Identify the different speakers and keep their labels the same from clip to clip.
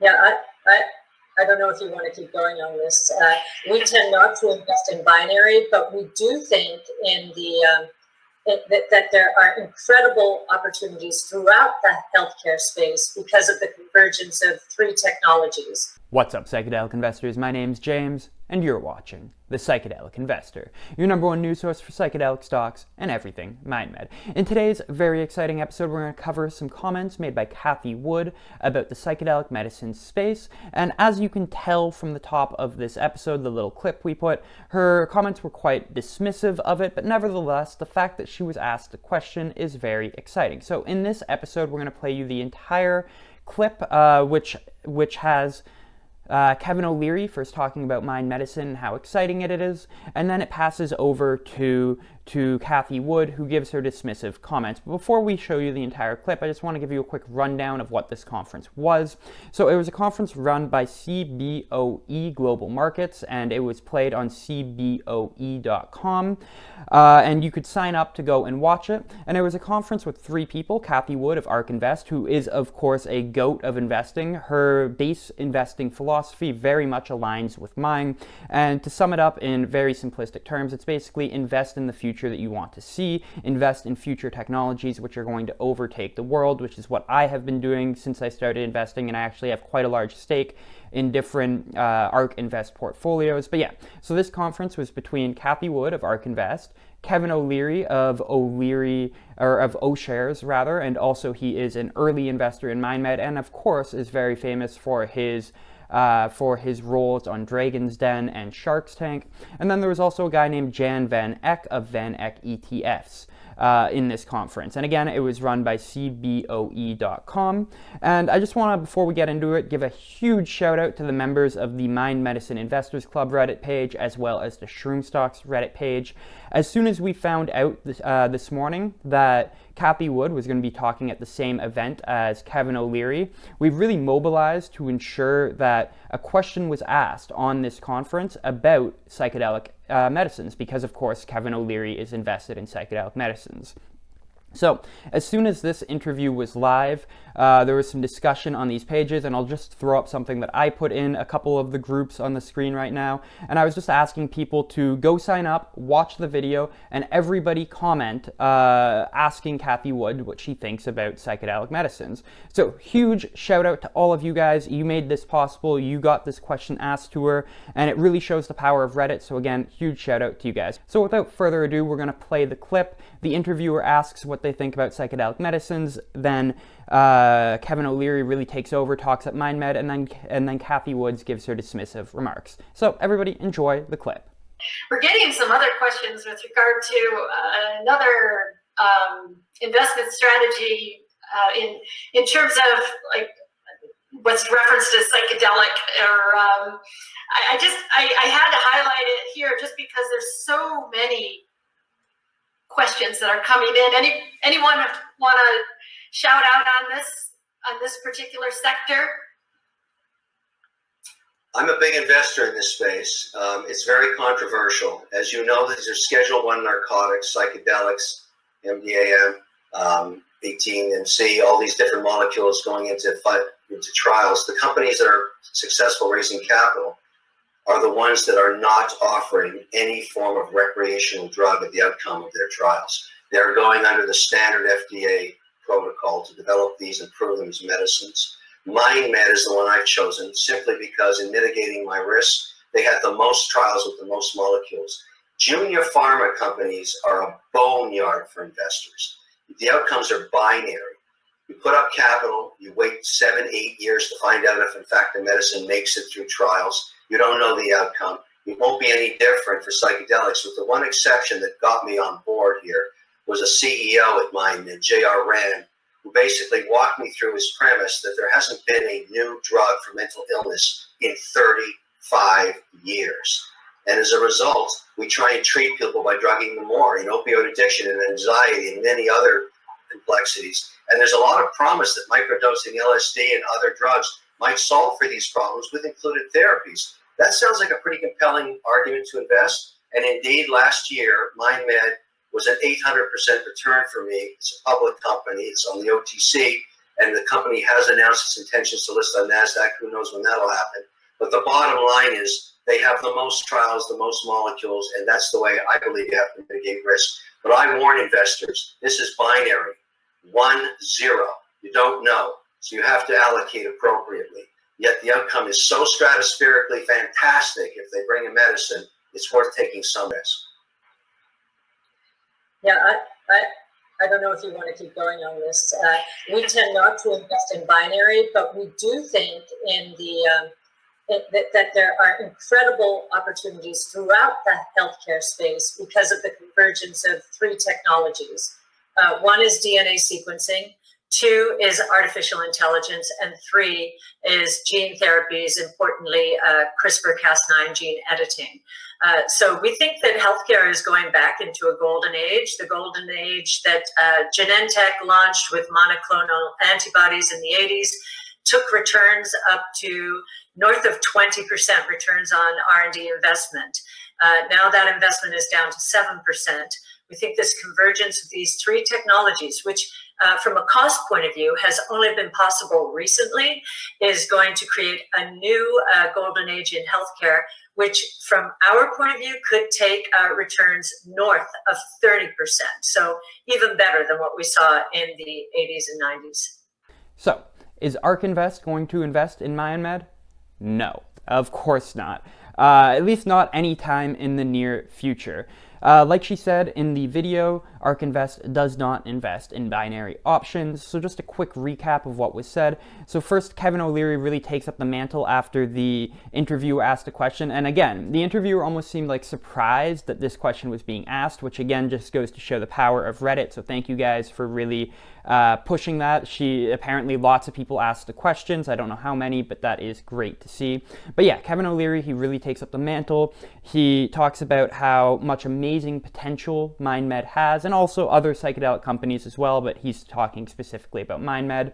Speaker 1: Yeah, I don't know if you want to keep going on this. We tend not to invest in binary, but we do think in that there are incredible opportunities throughout the healthcare space because of the convergence of three technologies.
Speaker 2: What's up, psychedelic investors? My name's James, and you're watching The Psychedelic Investor, your number one news source for psychedelic stocks and everything MindMed. In today's very exciting episode, we're going to cover some comments made by Cathie Wood about the psychedelic medicine space. And as you can tell from the top of this episode, the little clip we put, her comments were quite dismissive of it, but nevertheless, the fact that she was asked the question is very exciting. So in this episode, we're going to play you the entire clip, which has Kevin O'Leary first talking about mind medicine and how exciting it is, and then it passes over to Cathie Wood, who gives her dismissive comments. But before we show you the entire clip, I just want to give you a quick rundown of what this conference was. So it was a conference run by CBOE Global Markets, and it was played on cboe.com, and you could sign up to go and watch it. And it was a conference with three people: Cathie Wood of Ark Invest, who is, of course, a goat of investing. Her base investing philosophy very much aligns with mine. And to sum it up in very simplistic terms, it's basically invest in the future that you want to see, invest in future technologies which are going to overtake the world, which is what I have been doing since I started investing, and I actually have quite a large stake in different Ark Invest portfolios. But yeah, so this conference was between Cathie Wood of Ark Invest, Kevin O'Leary of O'Shares rather, and also he is an early investor in MindMed, and of course is very famous for his roles on Dragon's Den and Shark's Tank. And then there was also a guy named Jan Van Eck of Van Eck ETFs in this conference. And again, it was run by cboe.com. And I just want to, before we get into it, give a huge shout out to the members of the Mind Medicine Investors Club Reddit page, as well as the Shroom Stocks Reddit page. As soon as we found out this morning that Cathie Wood was going to be talking at the same event as Kevin O'Leary, we've really mobilized to ensure that a question was asked on this conference about psychedelic medicines, because of course Kevin O'Leary is invested in psychedelic medicines. So as soon as this interview was live, there was some discussion on these pages, and I'll just throw up something that I put in a couple of the groups on the screen right now. And I was just asking people to go sign up, watch the video, and everybody comment asking Cathie Wood what she thinks about psychedelic medicines. So huge shout out to all of you guys. You made this possible. You got this question asked to her, and it really shows the power of Reddit. So again, huge shout out to you guys. So without further ado, we're going to play the clip. The interviewer asks what they think about psychedelic medicines, then Kevin O'Leary really takes over, talks at MindMed, and then Cathie Woods gives her dismissive remarks. So everybody enjoy the clip.
Speaker 3: We're getting some other questions with regard to another investment strategy in terms of like what's referenced as psychedelic, or I had to highlight it here just because there's so many questions that are coming in. Anyone want to shout out on this particular sector?
Speaker 4: I'm a big investor in this space. It's very controversial. As you know, these are Schedule I narcotics, psychedelics, MDMA, 18MC, all these different molecules going into trials. The companies that are successful raising capital are the ones that are not offering any form of recreational drug at the outcome of their trials. They're going under the standard FDA protocol to develop these and prove them as medicines. MindMed is the one I've chosen simply because in mitigating my risk, they had the most trials with the most molecules. Junior pharma companies are a boneyard for investors. The outcomes are binary. You put up capital, you wait 7-8 years to find out if in fact the medicine makes it through trials. You don't know the outcome. It won't be any different for psychedelics, with the one exception that got me on board here was a CEO at MindMed, J.R. Rand, who basically walked me through his premise that there hasn't been a new drug for mental illness in 35 years. And as a result, we try and treat people by drugging them more in opioid addiction and anxiety and many other complexities. And there's a lot of promise that microdosing LSD and other drugs might solve for these problems with included therapies. That sounds like a pretty compelling argument to invest. And indeed, last year, MindMed was an 800% return for me. It's a public company. It's on the OTC. and the company has announced its intentions to list on NASDAQ. Who knows when that'll happen? But the bottom line is they have the most trials, the most molecules, and that's the way I believe you have to mitigate risk. But I warn investors, this is binary, 1-0. You don't know, so you have to allocate appropriately. Yet the outcome is so stratospherically fantastic. If they bring a medicine, it's worth taking some risk.
Speaker 1: Yeah, I don't know if you want to keep going on this. We tend not to invest in binary, but we do think in that there are incredible opportunities throughout the healthcare space because of the convergence of three technologies. One is DNA sequencing, two is artificial intelligence, and three is gene therapies, importantly, CRISPR-Cas9 gene editing. So we think that healthcare is going back into a golden age, the golden age that Genentech launched with monoclonal antibodies in the 80s, took returns up to north of 20% returns on R&D investment. Now that investment is down to 7%. We think this convergence of these three technologies, which from a cost point of view has only been possible recently, is going to create a new golden age in healthcare, which from our point of view could take returns north of 30%. So even better than what we saw in the 80s and 90s.
Speaker 2: So, is Ark Invest going to invest in MindMed? No, of course not. At least not anytime in the near future. Like she said in the video, Ark Invest does not invest in binary options. So just a quick recap of what was said. So first, Kevin O'Leary really takes up the mantle after the interviewer asked a question. And again, the interviewer almost seemed like surprised that this question was being asked, which again just goes to show the power of Reddit. So thank you guys for really pushing that. Apparently lots of people asked the questions. I don't know how many, but that is great to see. But yeah, Kevin O'Leary, he really takes up the mantle. He talks about how much amazing potential MindMed has, and also other psychedelic companies as well, but he's talking specifically about MindMed.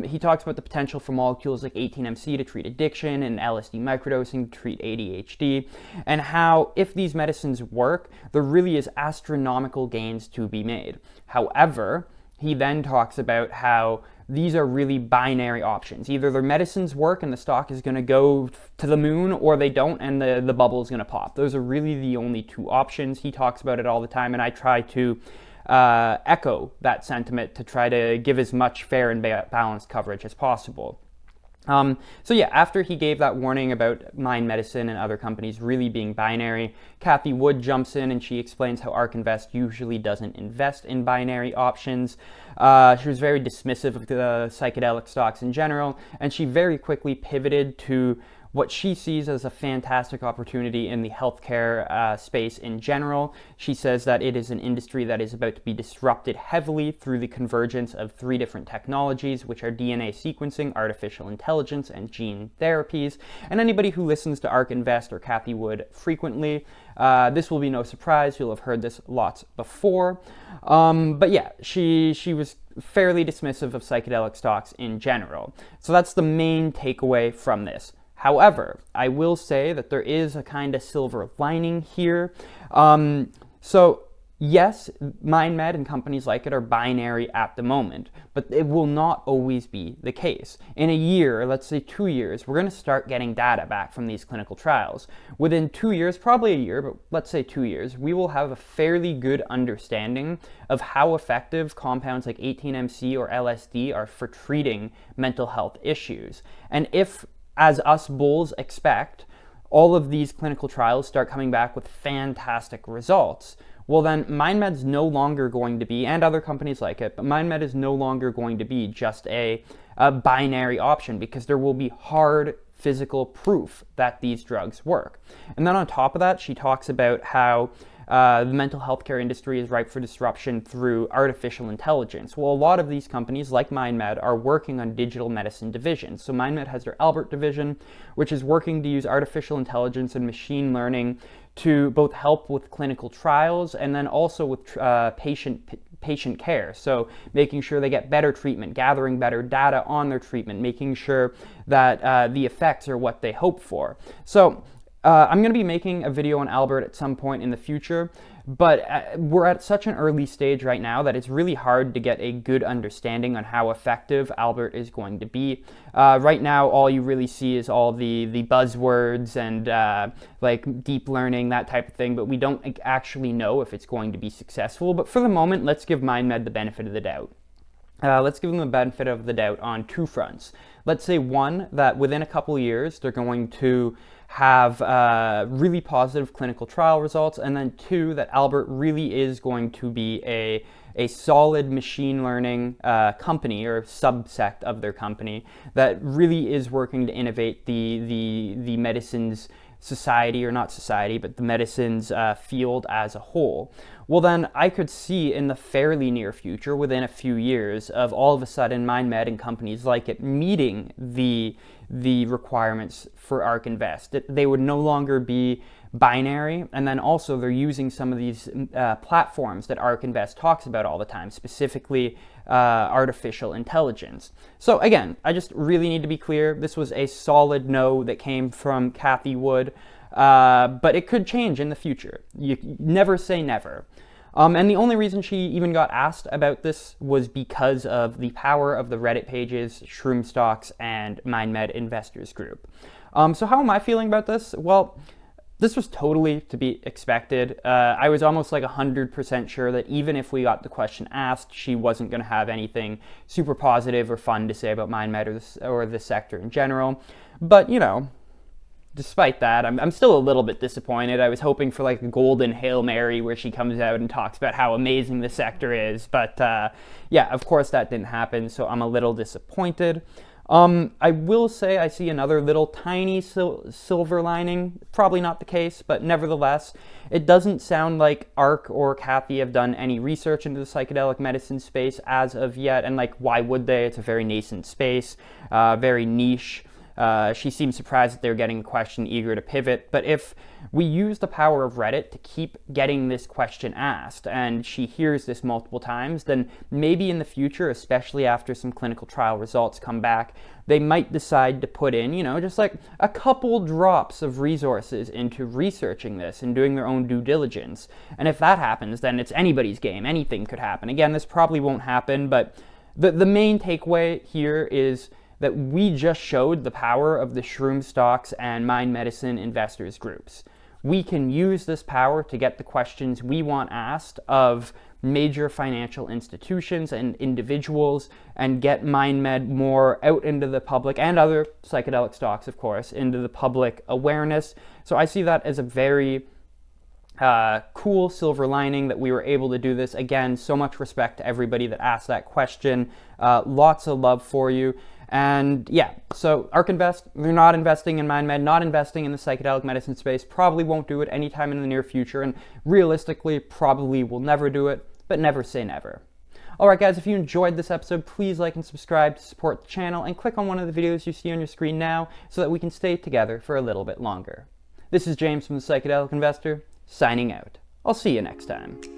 Speaker 2: He talks about the potential for molecules like 18MC to treat addiction and LSD microdosing to treat ADHD, and how if these medicines work, there really is astronomical gains to be made. However, he then talks about how these are really binary options. Either their medicines work and the stock is going to go to the moon, or they don't and the bubble is going to pop. Those are really the only two options. He talks about it all the time, and I try to echo that sentiment to try to give as much fair and balanced coverage as possible. So yeah, after he gave that warning about Mind Medicine and other companies really being binary, Cathie Wood jumps in and she explains how Ark Invest usually doesn't invest in binary options. She was very dismissive of the psychedelic stocks in general, and she very quickly pivoted to what she sees as a fantastic opportunity in the healthcare space in general. She says that it is an industry that is about to be disrupted heavily through the convergence of three different technologies, which are DNA sequencing, artificial intelligence, and gene therapies. And anybody who listens to Ark Invest or Cathie Wood frequently, this will be no surprise. You'll have heard this lots before. But yeah, she was fairly dismissive of psychedelic stocks in general. So that's the main takeaway from this. However, I will say that there is a kind of silver lining here. So yes, MindMed and companies like it are binary at the moment, but it will not always be the case. In a year, let's say 2 years, we're going to start getting data back from these clinical trials. Within 2 years, probably a year, but let's say 2 years, we will have a fairly good understanding of how effective compounds like 18MC or LSD are for treating mental health issues. And if, as us bulls expect, all of these clinical trials start coming back with fantastic results, well then MindMed's no longer going to be, and other companies like it, but MindMed is no longer going to be just a binary option, because there will be hard physical proof that these drugs work. And then on top of that, she talks about how the mental health care industry is ripe for disruption through artificial intelligence. Well, a lot of these companies, like MindMed, are working on digital medicine divisions. So MindMed has their Albert division, which is working to use artificial intelligence and machine learning to both help with clinical trials and then also with patient care. So making sure they get better treatment, gathering better data on their treatment, making sure that the effects are what they hope for. So I'm going to be making a video on Albert at some point in the future, but we're at such an early stage right now that it's really hard to get a good understanding on how effective Albert is going to be. Right now, all you really see is all the buzzwords and like deep learning, that type of thing, but we don't actually know if it's going to be successful. But for the moment, let's give MindMed the benefit of the doubt. Let's give them the benefit of the doubt on two fronts. Let's say one, that within a couple of years, they're going to have really positive clinical trial results, and then two, that Albert really is going to be a solid machine learning company or subsect of their company that really is working to innovate the medicines society, or not society, but the medicines field as a whole. Well, then I could see in the fairly near future, within a few years, of all of a sudden MindMed and companies like it meeting the requirements for Ark Invest. They would no longer be binary, and then also they're using some of these platforms that Ark Invest talks about all the time, specifically artificial intelligence. So again, I just really need to be clear. This was a solid no that came from Cathie Wood, but it could change in the future. You never say never. And the only reason she even got asked about this was because of the power of the Reddit pages, Shroom Stocks, and MindMed Investors Group. So how am I feeling about this? Well, this was totally to be expected. I was almost like 100% sure that even if we got the question asked, she wasn't going to have anything super positive or fun to say about MindMed or the sector in general. But, you know, despite that, I'm still a little bit disappointed. I was hoping for like a golden Hail Mary where she comes out and talks about how amazing the sector is. But yeah, of course that didn't happen, so I'm a little disappointed. I will say I see another little tiny silver lining. Probably not the case, but nevertheless, it doesn't sound like Ark or Cathie have done any research into the psychedelic medicine space as of yet. And like, why would they? It's a very nascent space, very niche. She seemed surprised that they were getting a question, eager to pivot. But if we use the power of Reddit to keep getting this question asked, and she hears this multiple times, then maybe in the future, especially after some clinical trial results come back, they might decide to put in, you know, just like a couple drops of resources into researching this and doing their own due diligence. And if that happens, then it's anybody's game. Anything could happen. Again, this probably won't happen, but the main takeaway here is that we just showed the power of the Shroom Stocks and Mind Medicine investors groups. We can use this power to get the questions we want asked of major financial institutions and individuals and get MindMed more out into the public, and other psychedelic stocks, of course, into the public awareness. So I see that as a very cool silver lining that we were able to do this. Again, so much respect to everybody that asked that question. Lots of love for you. And yeah, so Ark Invest, they're not investing in MindMed, not investing in the psychedelic medicine space, probably won't do it anytime in the near future, and realistically probably will never do it, but never say never. Alright guys, if you enjoyed this episode, please like and subscribe to support the channel, and click on one of the videos you see on your screen now so that we can stay together for a little bit longer. This is James from the Psychedelic Investor, signing out. I'll see you next time.